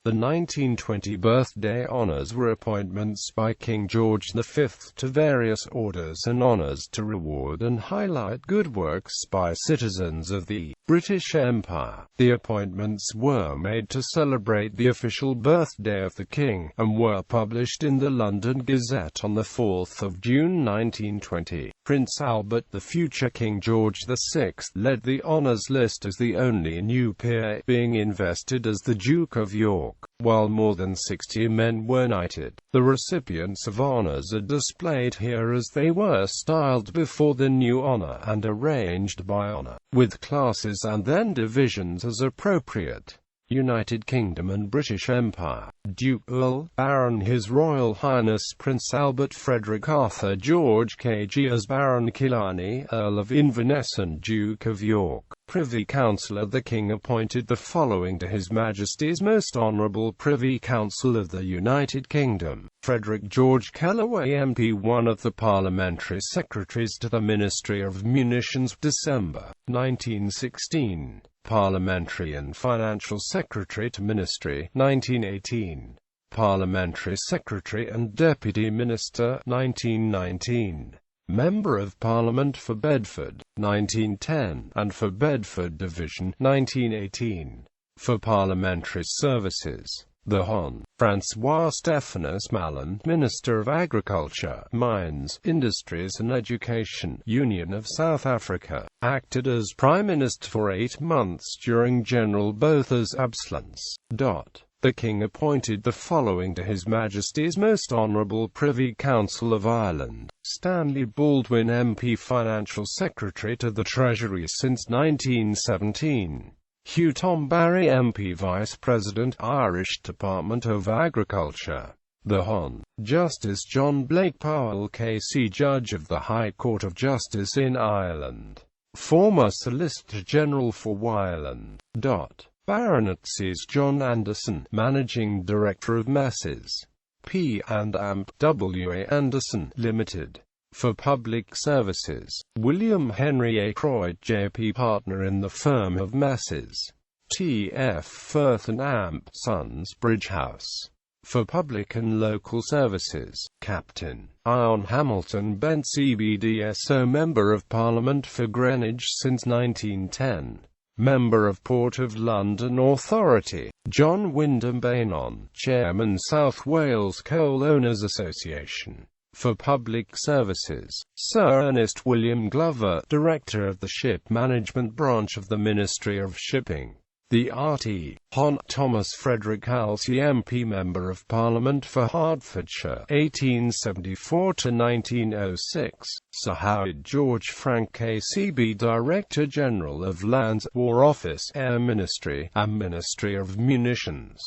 The 1920 birthday honours were appointments by King George V to various orders and honours to reward and highlight good works by citizens of the British Empire. The appointments were made to celebrate the official birthday of the King, and were published in the London Gazette on 4 June 1920. Prince Albert, the future King George VI, led the honours list as the only new peer, being invested as the Duke of York, while more than 60 men were knighted. The recipients of honours are displayed here as they were styled before the new honour, and arranged by honour, with classes and then divisions as appropriate. United Kingdom and British Empire. Duke, Earl, Baron. His Royal Highness Prince Albert Frederick Arthur George K.G. as Baron Killarney, Earl of Inverness and Duke of York. Privy Councillor. The King appointed the following to His Majesty's Most Honourable Privy Council of the United Kingdom: Frederick George Kellaway MP, one of the Parliamentary Secretaries to the Ministry of Munitions, December 1916. Parliamentary and Financial Secretary to Ministry, 1918. Parliamentary Secretary and Deputy Minister, 1919. Member of Parliament for Bedford, 1910, and for Bedford Division, 1918. For Parliamentary Services, the Hon. Francois Stephanus Mallon, Minister of Agriculture, Mines, Industries and Education, Union of South Africa, acted as Prime Minister for 8 months during General Botha's absence. The King appointed the following to His Majesty's Most Honourable Privy Council of Ireland: Stanley Baldwin MP, Financial Secretary to the Treasury since 1917. Hugh Tom Barry MP, Vice President, Irish Department of Agriculture. The Hon. Justice John Blake Powell KC, Judge of the High Court of Justice in Ireland. Former Solicitor General for Ireland. Baronetcies John Anderson, Managing Director of Messrs. P. and Amp. W. A. Anderson, Limited. For Public Services, William Henry Aykroyd JP, partner in the firm of Messrs. T. F. Firth and Amp. Sons, Bridge House. For Public and Local Services, Captain Ion Hamilton Bent CBDSO, Member of Parliament for Greenwich since 1910. Member of Port of London Authority, John Wyndham Bainon, Chairman South Wales Coal Owners Association. For Public Services, Sir Ernest William Glover, Director of the Ship Management Branch of the Ministry of Shipping. The RT. Hon. Thomas Frederick Halsey MP, Member of Parliament for Hertfordshire, 1874 to 1906. Sir Howard George Frank KCB, Director General of Lands, War Office, Air Ministry, and Ministry of Munitions.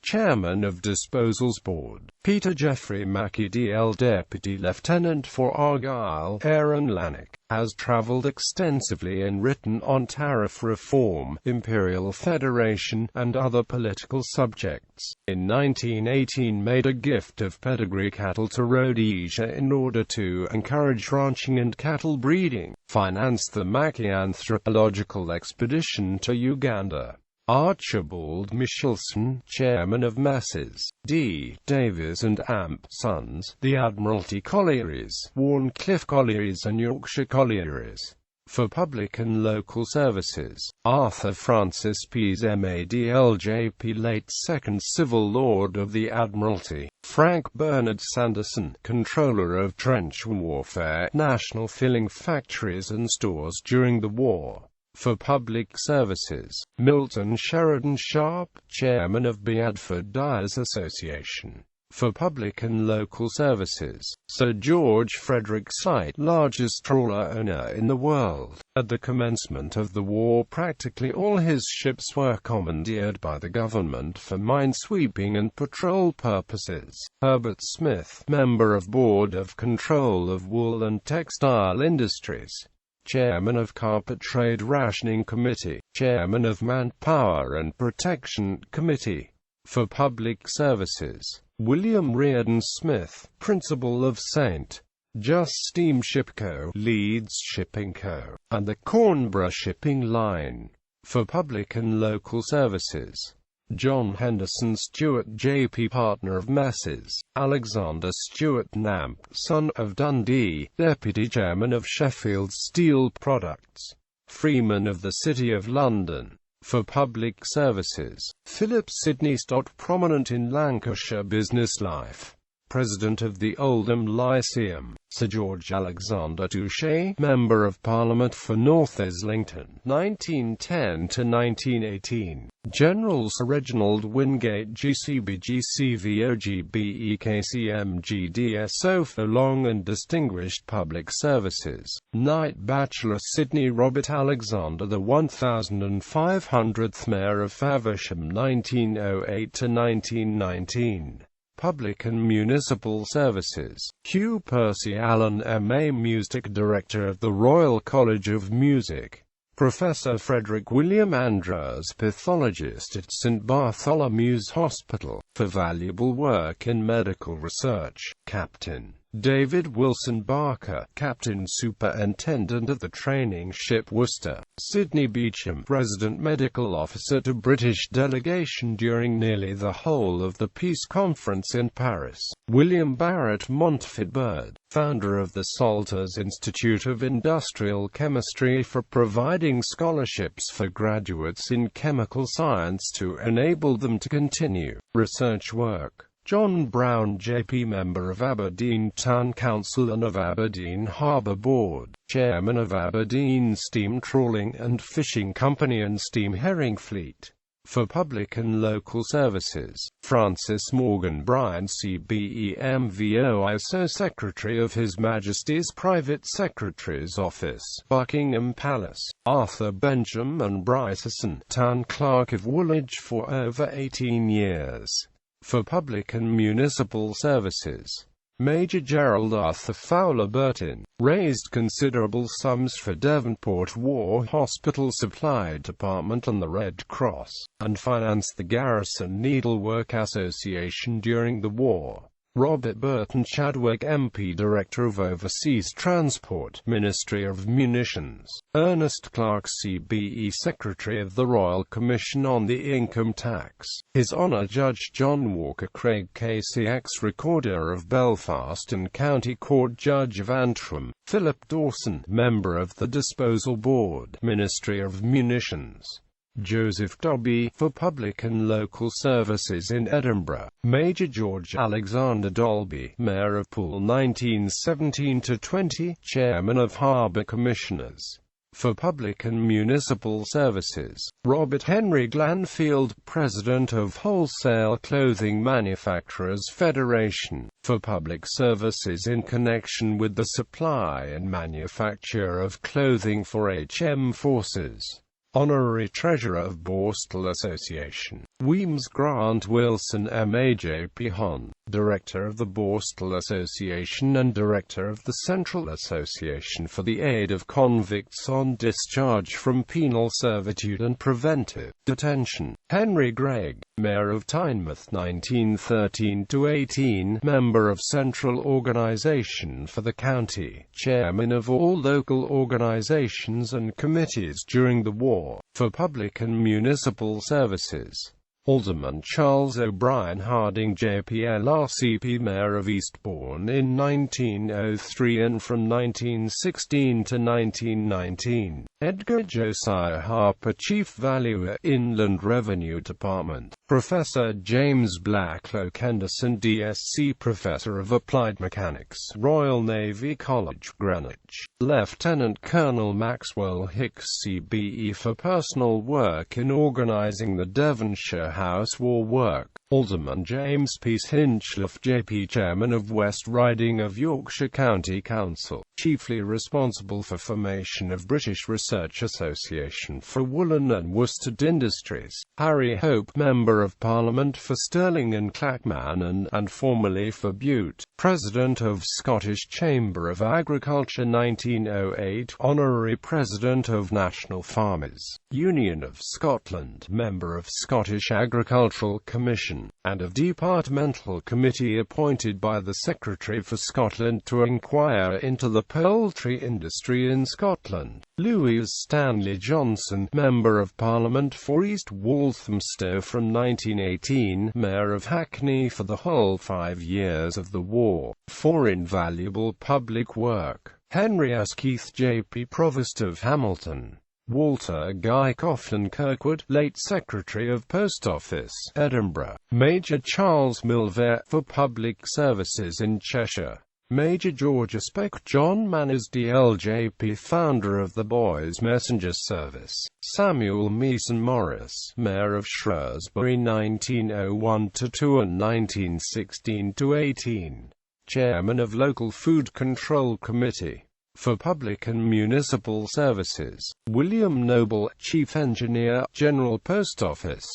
Chairman of Disposals Board. Peter Geoffrey Mackie DL, Deputy Lieutenant for Argyll. Aaron Lannick has travelled extensively and written on tariff reform, Imperial Federation, and other political subjects. In 1918 made a gift of pedigree cattle to Rhodesia in order to encourage ranching and cattle breeding. Financed the Mackie anthropological expedition to Uganda. Archibald Michelson, Chairman of Messrs. D. Davies and Amp. Sons, the Admiralty Collieries, Warncliffe Collieries and Yorkshire Collieries. For Public and Local Services, Arthur Francis Pease MADLJP, late 2nd Civil Lord of the Admiralty. Frank Bernard Sanderson, Controller of Trench Warfare, National Filling Factories and Stores during the war. For Public Services, Milton Sheridan Sharp, Chairman of Beadford Dyers Association. For Public and Local Services, Sir George Frederick Sight, largest trawler owner in the world. At the commencement of the war, practically all his ships were commandeered by the government for minesweeping and patrol purposes. Herbert Smith, Member of Board of Control of Wool and Textile Industries. Chairman of Carpet Trade Rationing Committee, Chairman of Manpower and Protection Committee. For Public Services, William Reardon Smith, Principal of St. Just Steamship Co., Leeds Shipping Co., and the Cornborough Shipping Line. For Public and Local Services, John Henderson Stewart J.P. partner of Messrs. Alexander Stewart Namp, son of Dundee, deputy chairman of Sheffield Steel Products, freeman of the City of London. For public services, Philip Sidney Stott, prominent in Lancashire business life, President of the Oldham Lyceum. Sir George Alexander Touchet, Member of Parliament for North Islington, 1910–1918. General Sir Reginald Wingate GCB/GCVOGBEKCMGDSO for long and distinguished public services. Knight Bachelor Sidney Robert Alexander, the 1500th Mayor of Faversham, 1908–1919. Public and Municipal Services. Hugh Percy Allen M.A. Music Director of the Royal College of Music. Professor Frederick William Andrews, pathologist at St Bartholomew's Hospital, for valuable work in medical research. Captain David Wilson Barker, Captain Superintendent of the training ship Worcester. Sidney Beecham, Resident Medical Officer to British delegation during nearly the whole of the Peace Conference in Paris. William Barrett Montford Bird, founder of the Salters Institute of Industrial Chemistry, for providing scholarships for graduates in chemical science to enable them to continue research work. John Brown J.P. Member of Aberdeen Town Council and of Aberdeen Harbour Board, Chairman of Aberdeen Steam Trawling and Fishing Company and Steam Herring Fleet. For public and local services, Francis Morgan Bryan CBEMVOISO, Secretary of His Majesty's Private Secretary's Office, Buckingham Palace. Arthur Benjamin Bryson, Town Clerk of Woolwich for over 18 years. For public and municipal services, Major Gerald Arthur Fowler Burton, raised considerable sums for Devonport War Hospital Supply Department and the Red Cross, and financed the Garrison Needlework Association during the war. Robert Burton Chadwick MP, Director of Overseas Transport, Ministry of Munitions. Ernest Clark CBE, Secretary of the Royal Commission on the Income Tax. His Honour Judge John Walker Craig KCX, Recorder of Belfast and County Court Judge of Antrim. Philip Dawson, Member of the Disposal Board, Ministry of Munitions. Joseph Dobby, for public and local services in Edinburgh. Major George Alexander Dolby, Mayor of Poole, 1917–20, Chairman of Harbour Commissioners. For public and municipal services, Robert Henry Glanfield, President of Wholesale Clothing Manufacturers Federation. For public services in connection with the supply and manufacture of clothing for HM forces. Honorary Treasurer of Borstal Association. Weems Grant Wilson M.A.J.P. Hon, Director of the Borstal Association and Director of the Central Association for the Aid of Convicts on Discharge from Penal Servitude and Preventive Detention. Henry Gregg, Mayor of Tynemouth, 1913–18, Member of Central Organisation for the County, Chairman of all local organisations and committees during the war. For public and municipal services, Alderman Charles O'Brien Harding JPLRCP, Mayor of Eastbourne in 1903 and from 1916 to 1919. Edgar Josiah Harper, Chief Valuer, Inland Revenue Department. Professor James Blacklock Henderson DSc, Professor of Applied Mechanics, Royal Navy College, Greenwich. Lieutenant Colonel Maxwell Hicks CBE, for personal work in organising the Devonshire House War work. Alderman James Peace Hinchliffe JP, Chairman of West Riding of Yorkshire County Council, chiefly responsible for formation of British Research Association for Woolen and Worsted Industries. Harry Hope, Member of Parliament for Stirling and Clackmannan and formerly for Bute, President of Scottish Chamber of Agriculture 1908, Honorary President of National Farmers Union of Scotland, Member of Scottish Agricultural Commission. Division, and of departmental committee appointed by the Secretary for Scotland to inquire into the poultry industry in Scotland. Louis Stanley Johnson, Member of Parliament for East Walthamstow from 1918, Mayor of Hackney for the whole 5 years of the war, for invaluable public work. Henry S. Keith J.P. Provost of Hamilton. Walter Guy Coughlin Kirkwood, late Secretary of Post Office, Edinburgh. Major Charles Milvere, for Public Services in Cheshire. Major George Speck. John Manners DLJP, founder of the Boys Messenger Service. Samuel Meeson Morris, Mayor of Shrewsbury 1901–2 and 1916–18. Chairman of Local Food Control Committee for Public and Municipal Services. William Noble, Chief Engineer, General Post Office.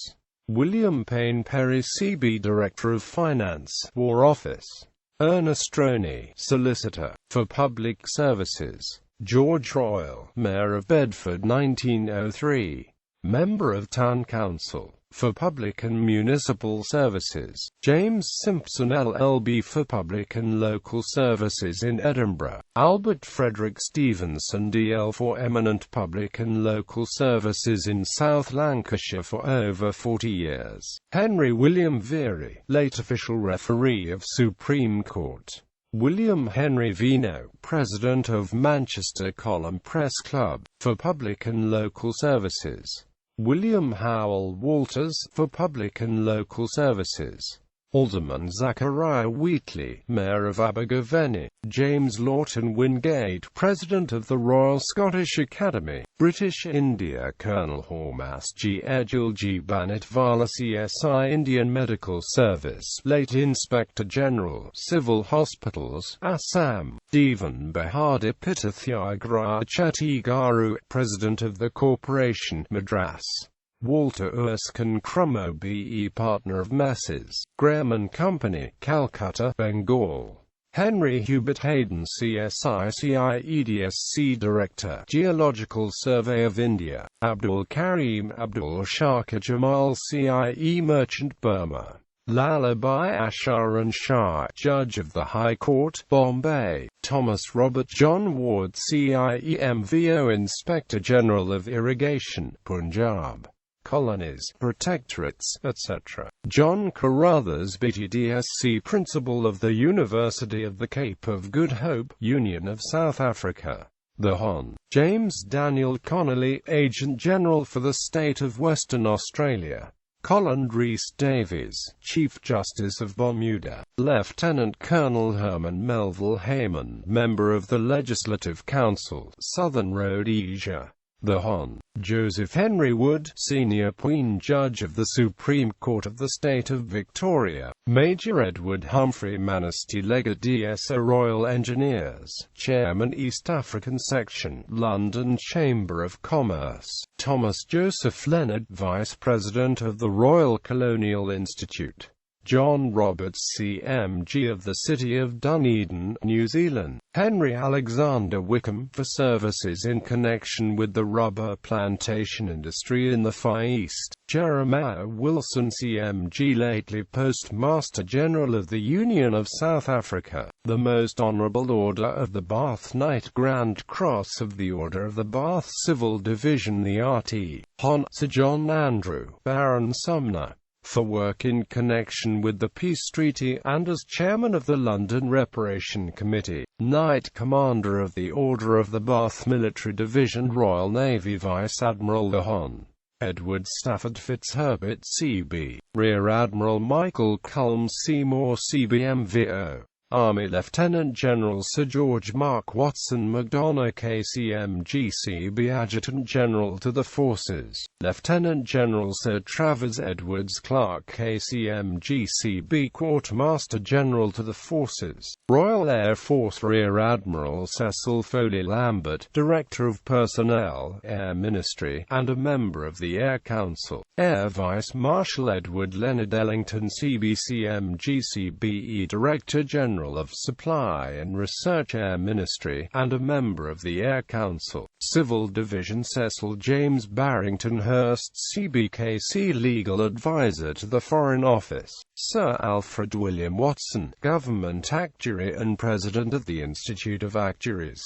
William Payne Perry CB, Director of Finance, War Office. Ernest Roney, Solicitor, for Public Services. George Royal, Mayor of Bedford 1903. Member of Town Council, for Public and Municipal Services. James Simpson LLB, for Public and Local Services in Edinburgh. Albert Frederick Stevenson DL, for Eminent Public and Local Services in South Lancashire for over 40 years. Henry William Veery, late official referee of Supreme Court. William Henry Vino, President of Manchester Column Press Club, for Public and Local Services. William Howell Walters, for Public and Local Services. Alderman Zachariah Wheatley, Mayor of Abergavenny. James Lawton Wingate, President of the Royal Scottish Academy. British India Colonel Hormas G. Edgel G. Banatvala CSI Indian Medical Service, late Inspector General, Civil Hospitals, Assam. Devan Bahadur Pithatyagraj Chhattisgarh, President of the Corporation, Madras. Walter Erskine Crummow B.E. Partner of Messrs. Graham and Company, Calcutta, Bengal. Henry Hubert Hayden CSI CIEDSC Director, Geological Survey of India. Abdul Karim Abdul Shaka Jamal CIE Merchant Burma. Lalabai Asharan Shah, Judge of the High Court, Bombay. Thomas Robert John Ward CIEMVO Inspector General of Irrigation, Punjab. Colonies, Protectorates, etc. John Carruthers BTDSC Principal of the University of the Cape of Good Hope, Union of South Africa. The Hon. James Daniel Connolly, Agent General for the State of Western Australia. Colin Rhys Davies, Chief Justice of Bermuda. Lieutenant Colonel Herman Melville Hayman, Member of the Legislative Council, Southern Rhodesia. The Hon. Joseph Henry Wood, Senior Queen Judge of the Supreme Court of the State of Victoria. Major Edward Humphrey Manistee Legate DSO Royal Engineers, Chairman East African Section, London Chamber of Commerce. Thomas Joseph Leonard, Vice President of the Royal Colonial Institute. John Roberts CMG of the City of Dunedin, New Zealand. Henry Alexander Wickham, for services in connection with the rubber plantation industry in the Far East. Jeremiah Wilson CMG, lately Postmaster General of the Union of South Africa. The Most Honourable Order of the Bath Knight Grand Cross of the Order of the Bath Civil Division the RT. Hon. Sir John Andrew, Baron Sumner, for work in connection with the Peace Treaty, and as Chairman of the London Reparation Committee. Knight Commander of the Order of the Bath Military Division, Royal Navy Vice Admiral the Hon. Edward Stafford Fitzherbert CB. Rear Admiral Michael Culm Seymour CBMVO. Army Lieutenant General Sir George Mark Watson McDonough KCMG Adjutant General to the Forces. Lieutenant General Sir Travers Edwards Clark KCMG Quartermaster General to the Forces. Royal Air Force Rear Admiral Cecil Foley Lambert, Director of Personnel, Air Ministry, and a member of the Air Council. Air Vice Marshal Edward Leonard Ellington CBCMG Director General General of Supply and Research Air Ministry, and a member of the Air Council. Civil Division Cecil James Barrington-Hurst CBKC Legal Advisor to the Foreign Office. Sir Alfred William Watson, Government Actuary and President of the Institute of Actuaries.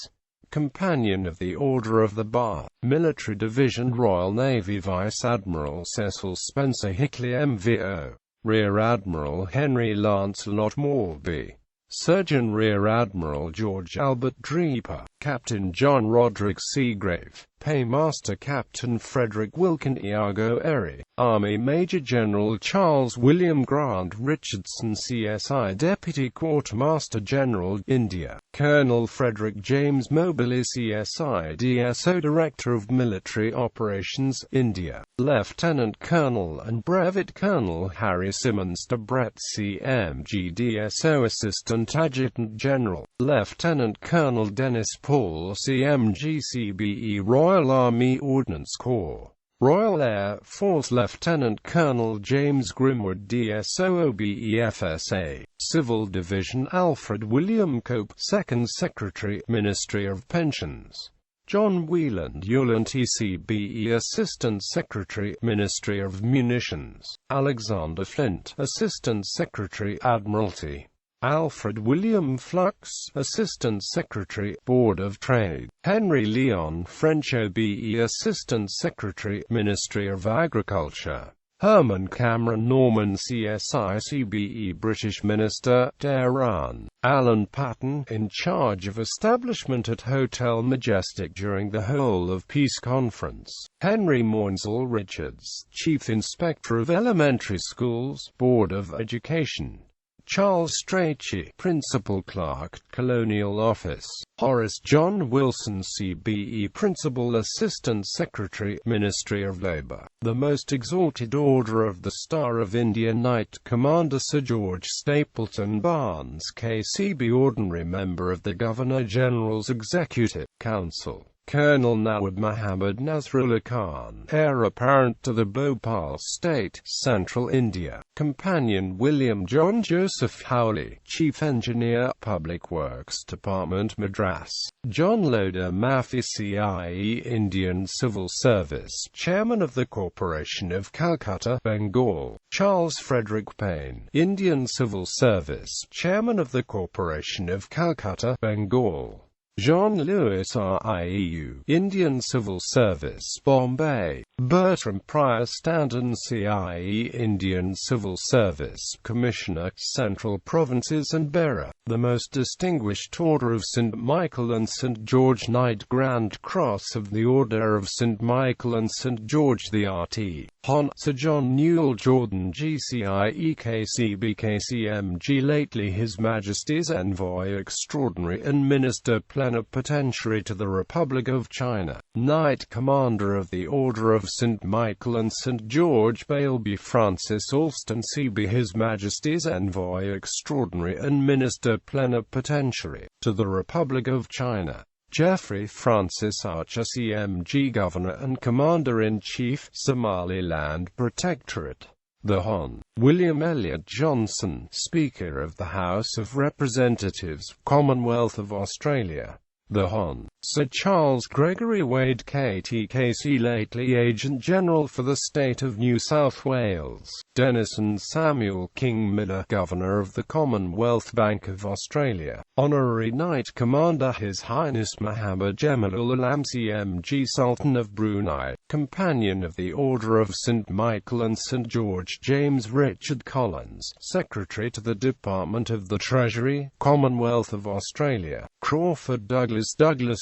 Companion of the Order of the Bath. Military Division Royal Navy Vice Admiral Cecil Spencer Hickley MVO. Rear Admiral Henry Lancelot Morby. Surgeon Rear Admiral George Albert Draper. Captain John Roderick Seagrave. Paymaster Captain Frederick Wilkin Iago Erie. Army Major General Charles William Grant Richardson CSI Deputy Quartermaster General, India. Colonel Frederick James Moberly CSI DSO Director of Military Operations, India. Lieutenant Colonel and Brevet Colonel Harry Simmons de Brett CMG DSO Assistant Adjutant General. Lieutenant Colonel Dennis Paul CMG CBE Royal Army Ordnance Corps. Royal Air Force Lieutenant Colonel James Grimwood DSO OBEFSA. Civil Division Alfred William Cope, Second Secretary, Ministry of Pensions. John Wheeland Yulant ECBE Assistant Secretary, Ministry of Munitions. Alexander Flint, Assistant Secretary, Admiralty. Alfred William Flux, Assistant Secretary, Board of Trade. Henry Leon French OBE Assistant Secretary, Ministry of Agriculture. Herman Cameron Norman CSI CBE British Minister, Tehran. Alan Patton, in charge of establishment at Hotel Majestic during the Whole of Peace Conference. Henry Mornsell Richards, Chief Inspector of Elementary Schools, Board of Education. Charles Strachey, Principal Clerk, Colonial Office. Horace John Wilson CBE Principal Assistant Secretary, Ministry of Labour. The Most Exalted Order of the Star of India Knight Commander Sir George Stapleton Barnes KCB Ordinary Member of the Governor-General's Executive Council. Colonel Nawab Muhammad Nasrullah Khan, heir apparent to the Bhopal State, Central India. Companion William John Joseph Howley, Chief Engineer, Public Works Department Madras. John Loder Mafi CIE Indian Civil Service, Chairman of the Corporation of Calcutta, Bengal. Charles Frederick Payne, Indian Civil Service, Chairman of the Corporation of Calcutta, Bengal. Jean-Louis RIEU, Indian Civil Service, Bombay. Bertram Pryor Stanton CIE, Indian Civil Service, Commissioner, Central Provinces and Bearer. The Most Distinguished Order of St. Michael and St. George Knight Grand Cross of the Order of St. Michael and St. George the RT. Hon. Sir John Newell Jordan GCIE KCBKCMG lately His Majesty's Envoy Extraordinary and Minister Plenipotentiary to the Republic of China. Knight Commander of the Order of St. Michael and St. George Bailby Francis Alston CB His Majesty's Envoy Extraordinary and Minister Plenipotentiary to the Republic of China. Geoffrey Francis Archer CMG Governor and Commander-in-Chief, Somaliland Protectorate. The Hon. William Elliot Johnson, Speaker of the House of Representatives, Commonwealth of Australia. The Hon. Sir Charles Gregory Wade KTKC lately Agent General for the State of New South Wales. Denison Samuel King Miller, Governor of the Commonwealth Bank of Australia. Honorary Knight Commander His Highness Muhammad Jemalul Alam CMG Sultan of Brunei. Companion of the Order of St. Michael and St. George James Richard Collins, Secretary to the Department of the Treasury, Commonwealth of Australia. Crawford Douglas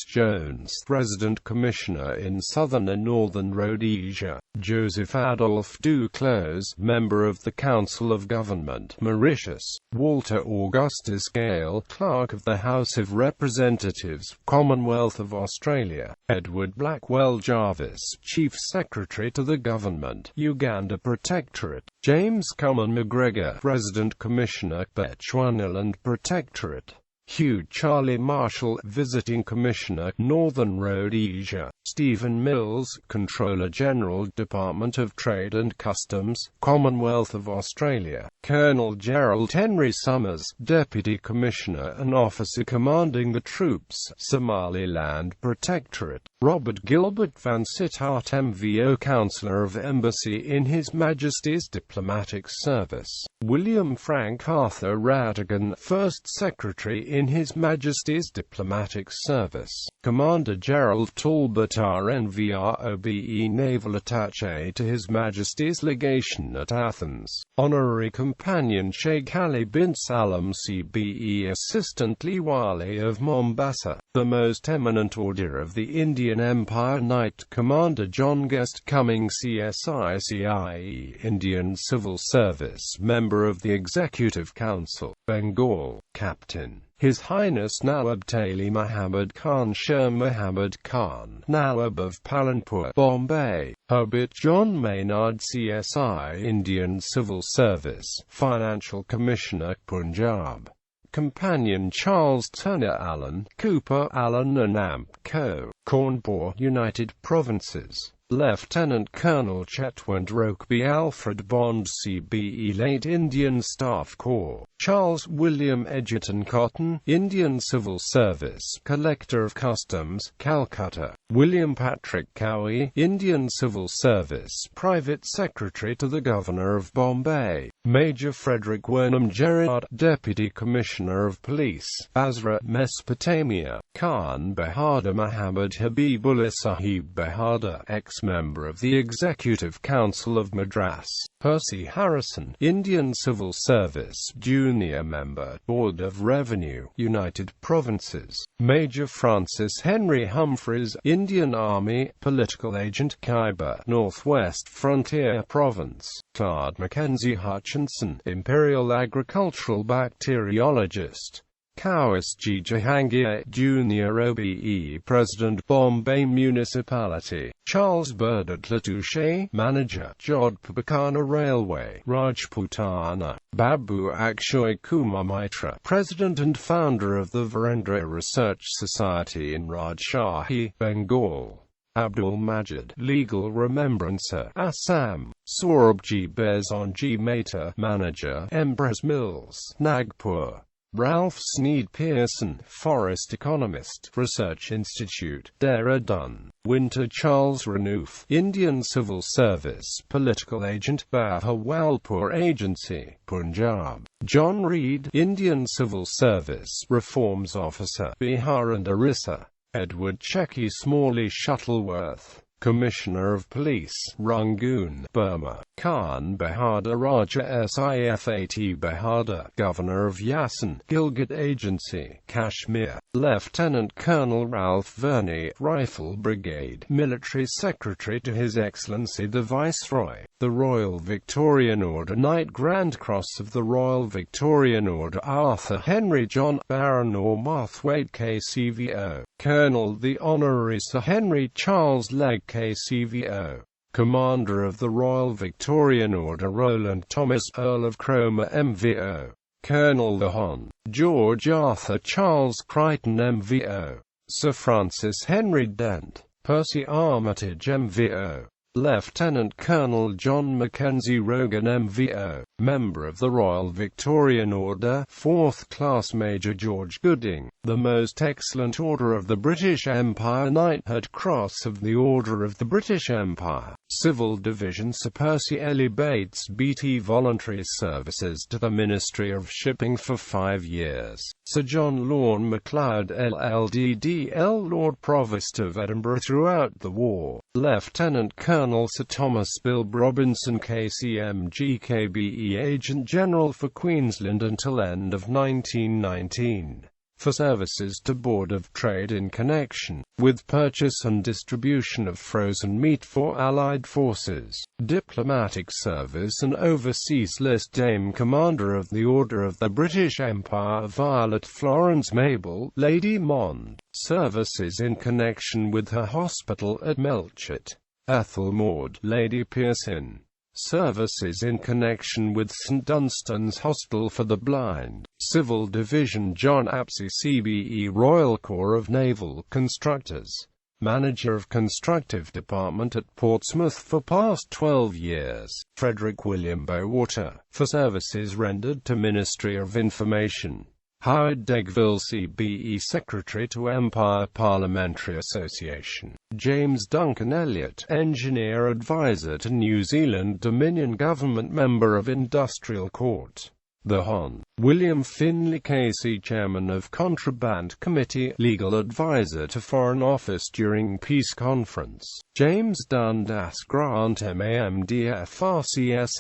Jones, Resident Commissioner in Southern and Northern Rhodesia. Joseph Adolph Duclos, Member of the Council of Government, Mauritius. Walter Augustus Gale, Clerk of the House of Representatives, Commonwealth of Australia. Edward Blackwell Jarvis, Chief Secretary to the Government, Uganda Protectorate. James Cummin McGregor, Resident Commissioner, Bechuanaland Protectorate. Hugh Charlie Marshall, Visiting Commissioner, Northern Rhodesia. Stephen Mills, Controller General, Department of Trade and Customs, Commonwealth of Australia. Colonel Gerald Henry Summers, Deputy Commissioner and Officer Commanding the Troops, Somaliland Protectorate. Robert Gilbert Van Sittart, MVO, Counselor of Embassy in His Majesty's Diplomatic Service. William Frank Arthur Radigan, First Secretary in His Majesty's Diplomatic Service. Commander Gerald Talbot RNVROBE, Naval Attaché to His Majesty's Legation at Athens. Honorary Companion Sheikh Ali bin Salam CBE, Assistant Liwali of Mombasa. The Most Eminent Order of the Indian Empire Knight, Commander John Guest Cumming CSICIE, Indian Civil Service, Member of the Executive Council, Bengal. Captain His Highness Nawab Tali Muhammad Khan Sher Muhammad Khan, Nawab of Palanpur, Bombay. Herbert John Maynard CSI, Indian Civil Service, Financial Commissioner, Punjab. Companion Charles Turner Allen, Cooper Allen and Amp Co., Cawnpore, United Provinces. Lieutenant Colonel Chetwynd Rokeby Alfred Bond CBE, Late Indian Staff Corps. Charles William Edgerton Cotton, Indian Civil Service, Collector of Customs, Calcutta. William Patrick Cowie, Indian Civil Service, Private Secretary to the Governor of Bombay. Major Frederick Wernham Gerard, Deputy Commissioner of Police, Basra, Mesopotamia. Khan Bahadur Muhammad Habibullah Sahib Bahadur, ex-member of the Executive Council of Madras. Percy Harrison, Indian Civil Service, Junior Member, Board of Revenue, United Provinces. Major Francis Henry Humphreys, Indian Army, Political Agent, Khyber, Northwest Frontier Province. Claude Mackenzie Hutchinson, Imperial Agricultural Bacteriologist. Kowis G. Jahangir, Junior OBE, President, Bombay Municipality. Charles Burdett Latouche, Manager, Jodhpur-Bikaner Railway, Rajputana. Babu Akshay Kumar Mitra, President and founder of the Virendra Research Society in Rajshahi, Bengal. Abdul Majid, Legal Remembrancer, Assam. Saurabh Bezonji Mehta, Manager, Empress Mills, Nagpur. Ralph Sneed Pearson, Forest Economist, Research Institute, Dehradun. Winter Charles Renouf, Indian Civil Service, Political Agent, Bahawalpur Agency, Punjab. John Reed, Indian Civil Service, Reforms Officer, Bihar and Orissa. Edward Checky Smalley Shuttleworth, Commissioner of Police, Rangoon, Burma. Khan Bahadur Raja Sifat Bahadur, Governor of Yasan, Gilgit Agency, Kashmir. Lieutenant Colonel Ralph Verney, Rifle Brigade, Military Secretary to His Excellency the Viceroy. The Royal Victorian Order Knight, Grand Cross of the Royal Victorian Order, Arthur Henry John, Baron Ormarthwaite KCVO. Colonel the Honorary Sir Henry Charles Legge KCVO. Commander of the Royal Victorian Order Roland Thomas, Earl of Cromer MVO. Colonel the Hon. George Arthur Charles Crichton MVO. Sir Francis Henry Dent, Percy Armitage MVO. Lieutenant Colonel John Mackenzie Rogan MVO, Member of the Royal Victorian Order, 4th Class Major George Gooding, the Most Excellent Order of the British Empire, Knighthood Cross of the Order of the British Empire, Civil Division Sir Percy Ellie Bates BT Voluntary Services to the Ministry of Shipping for 5 years, Sir John Lorne MacLeod LLDDL Lord Provost of Edinburgh throughout the war, Lieutenant Colonel Sir Thomas Bilb Robinson KCM GKBE Agent General for Queensland until end of 1919. For services to Board of Trade in connection with purchase and distribution of frozen meat for Allied forces. Diplomatic service and overseas list. Dame Commander of the Order of the British Empire Violet Florence Mabel, Lady Mond. Services in connection with her hospital at Melchett. Ethel Maud, Lady Pearson. Services in connection with St Dunstan's Hospital for the Blind. Civil Division John Apsey CBE Royal Corps of Naval Constructors. Manager of Constructive Department at Portsmouth for past 12 years. Frederick William Bowater, for services rendered to Ministry of Information. Howard Degville CBE Secretary to Empire Parliamentary Association. James Duncan Elliott, Engineer Advisor to New Zealand Dominion Government Member of Industrial Court. The Hon. William Finlay Casey Chairman of Contraband Committee, Legal Advisor to Foreign Office during Peace Conference. James Dundas Grant MAMDF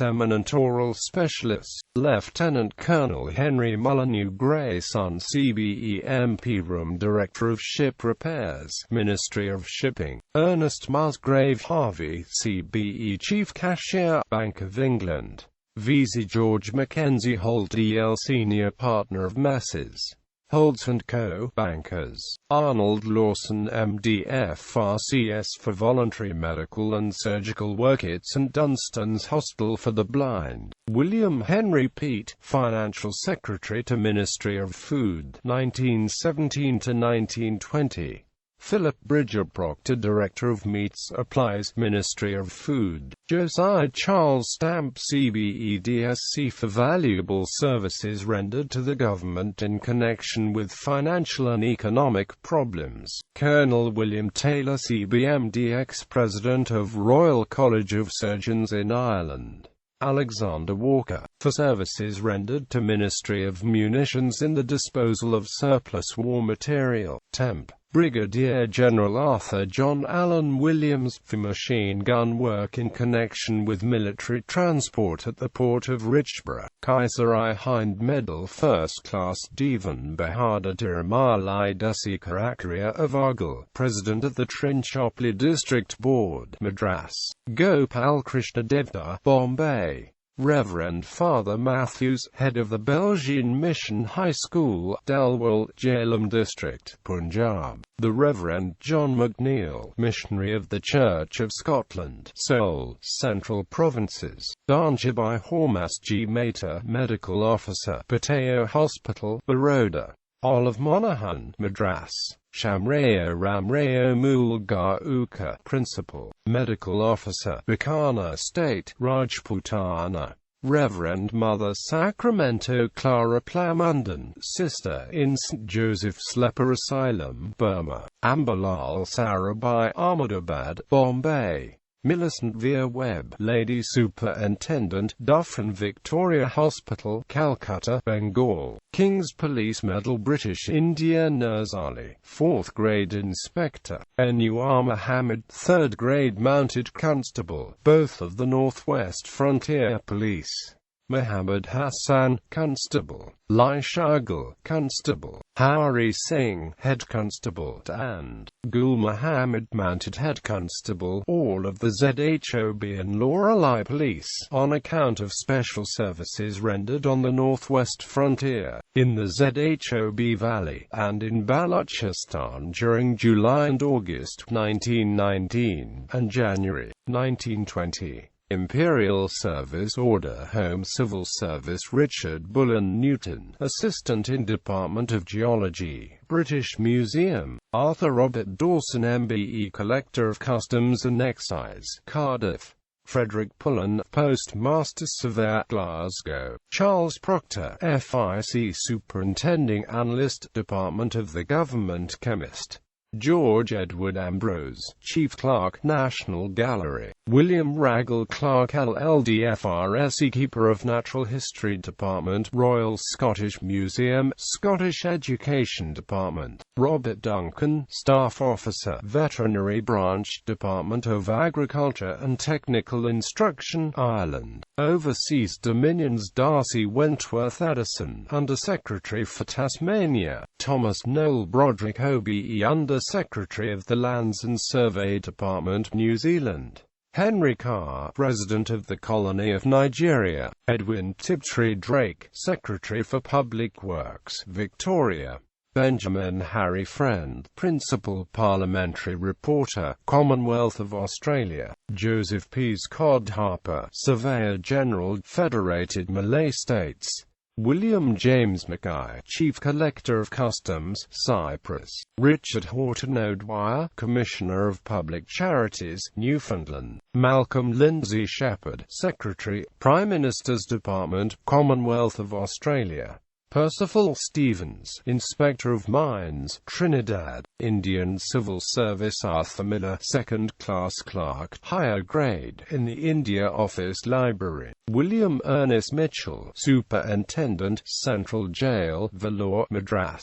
Eminent Oral Specialist. Lieutenant Colonel Henry Molyneux Grayson CBE MP Room Director of Ship Repairs, Ministry of Shipping. Ernest Musgrave Harvey CBE Chief Cashier, Bank of England. VZ George Mackenzie Holt EL Senior Partner of Messrs. Holtz & Co. Bankers. Arnold Lawson MD FRCS for Voluntary Medical and Surgical Work at St Dunstan's Hospital for the Blind. William Henry Peat, Financial Secretary to Ministry of Food, 1917 to 1920. Philip Bridger Proctor Director of Meats Applies, Ministry of Food. Josiah Charles Stamp CBE DSC for valuable services rendered to the government in connection with financial and economic problems. Colonel William Taylor CBMD ex-President of Royal College of Surgeons in Ireland. Alexander Walker, for services rendered to Ministry of Munitions in the disposal of surplus war material. Temp. Brigadier General Arthur John Allen Williams, for machine gun work in connection with military transport at the port of Richborough. Kaiser I Hind Medal First Class Devan Bahadur Tiramalai Dasikarakarya of Argyll, President of the Trinchopli District Board, Madras. Gopal Krishna Devda, Bombay. Reverend Father Matthews, head of the Belgian Mission High School, Dalwell, Jhelum District, Punjab. The Reverend John McNeill, missionary of the Church of Scotland, Seoul, Central Provinces. Dhanjabhai Hormas G. Mehta, medical officer, Pateo Hospital, Baroda. Olive Monahan, Madras. Shamrayo Ramrayo Mulgar Uka, Principal, Medical Officer, Bikana State, Rajputana. Reverend Mother Sacramento Clara Plamundan, Sister in St. Joseph's Leper Asylum, Burma. Amberlal Sarabhai, Ahmedabad, Bombay. Millicent Veer Webb, Lady Superintendent, Dufferin Victoria Hospital, Calcutta, Bengal. King's Police Medal British India Nurzali, 4th Grade Inspector. Anwar Mohammed, 3rd Grade Mounted Constable, both of the Northwest Frontier Police. Mohammed Hassan, Constable. Lai Shagul, Constable. Hari Singh, Head Constable, and Gul Muhammad, Mounted Head Constable, all of the ZHOB and Lorelei Police, on account of special services rendered on the northwest frontier, in the ZHOB Valley, and in Balochistan during July and August 1919, and January 1920. Imperial Service Order Home Civil Service Richard Bullen Newton, Assistant in Department of Geology, British Museum. Arthur Robert Dawson MBE Collector of Customs and Excise, Cardiff. Frederick Pullen, Postmaster Surveyor, Glasgow. Charles Proctor, FIC Superintending Analyst, Department of the Government Chemist. George Edward Ambrose, Chief Clerk, National Gallery. William Raggle Clark LLD FRSE Keeper of Natural History Department, Royal Scottish Museum, Scottish Education Department. Robert Duncan, Staff Officer, Veterinary Branch, Department of Agriculture and Technical Instruction, Ireland. Overseas Dominions Darcy Wentworth Addison, Under Secretary for Tasmania. Thomas Noel Broderick OBE Under Secretary of the Lands and Survey Department, New Zealand. Henry Carr, President of the Colony of Nigeria. Edwin Tiptree Drake, Secretary for Public Works, Victoria. Benjamin Harry Friend, Principal Parliamentary Reporter, Commonwealth of Australia. Joseph Peascod Harper, Surveyor General, Federated Malay States. William James Mackay, Chief Collector of Customs, Cyprus. Richard Horton O'Dwyer, Commissioner of Public Charities, Newfoundland. Malcolm Lindsay Shepherd, Secretary, Prime Minister's Department, Commonwealth of Australia. Percival Stevens, Inspector of Mines, Trinidad. Indian Civil Service. Arthur Miller, second-class clerk, higher grade, in the India Office Library. William Ernest Mitchell, Superintendent, Central Jail, Vellore, Madras.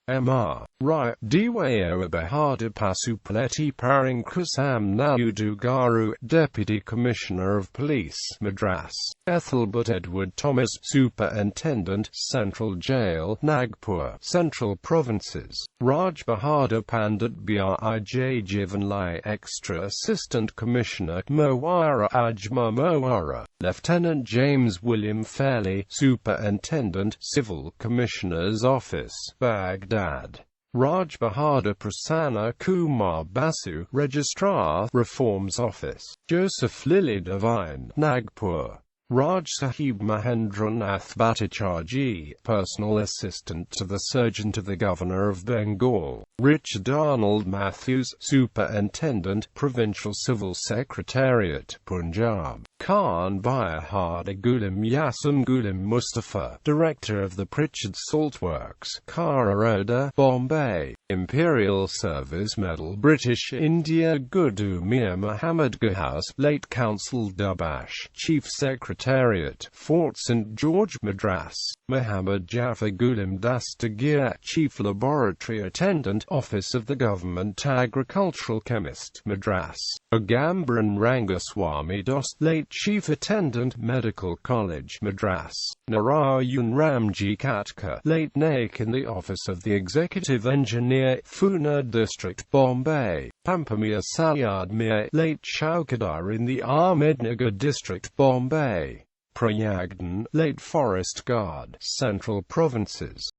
M.R. Rai, Dwayo Bahada Pasupaleti Paringkusam Naudu Garu, Deputy Commissioner of Police, Madras. Ethelbert Edward Thomas, Superintendent, Central Jail, Nagpur, Central Provinces. Raj Bahadur Pandit Bij Jivanlai, Extra Assistant Commissioner, Mowara Ajma Mowara. Lieutenant James William Fairley, Superintendent, Civil Commissioner's Office, Baghdad. Raj Bahadur Prasanna Kumar Basu, Registrar, Reforms Office. Joseph Lily Devine, Nagpur. Raj Sahib Mahendranath Bhattacharjee, Personal Assistant to the Surgeon to the Governor of Bengal. Richard Arnold Matthews, Superintendent, Provincial Civil Secretariat, Punjab. Khan Bahar Gulam Yasum Gulam Mustafa, Director of the Pritchard Salt Works, Kararoda, Bombay. Imperial Service Medal, British India. Gudu Mir Muhammad Gahouse, late Council Dubash, Chief Secretariat, Fort St. George, Madras. Muhammad Jafar Gulam Dastagir, Chief Laboratory Attendant, Office of the Government Agricultural Chemist, Madras. Agambran Rangaswamy Das, late Chief Attendant, Medical College, Madras. Narayan Ramji Katka, late Naik in the Office of the Executive Engineer, Pune District, Bombay. Pampamir Sayyad Mir, late Chaukadar in the Ahmednagar District, Bombay. Prayagdan, late Forest Guard, Central Provinces.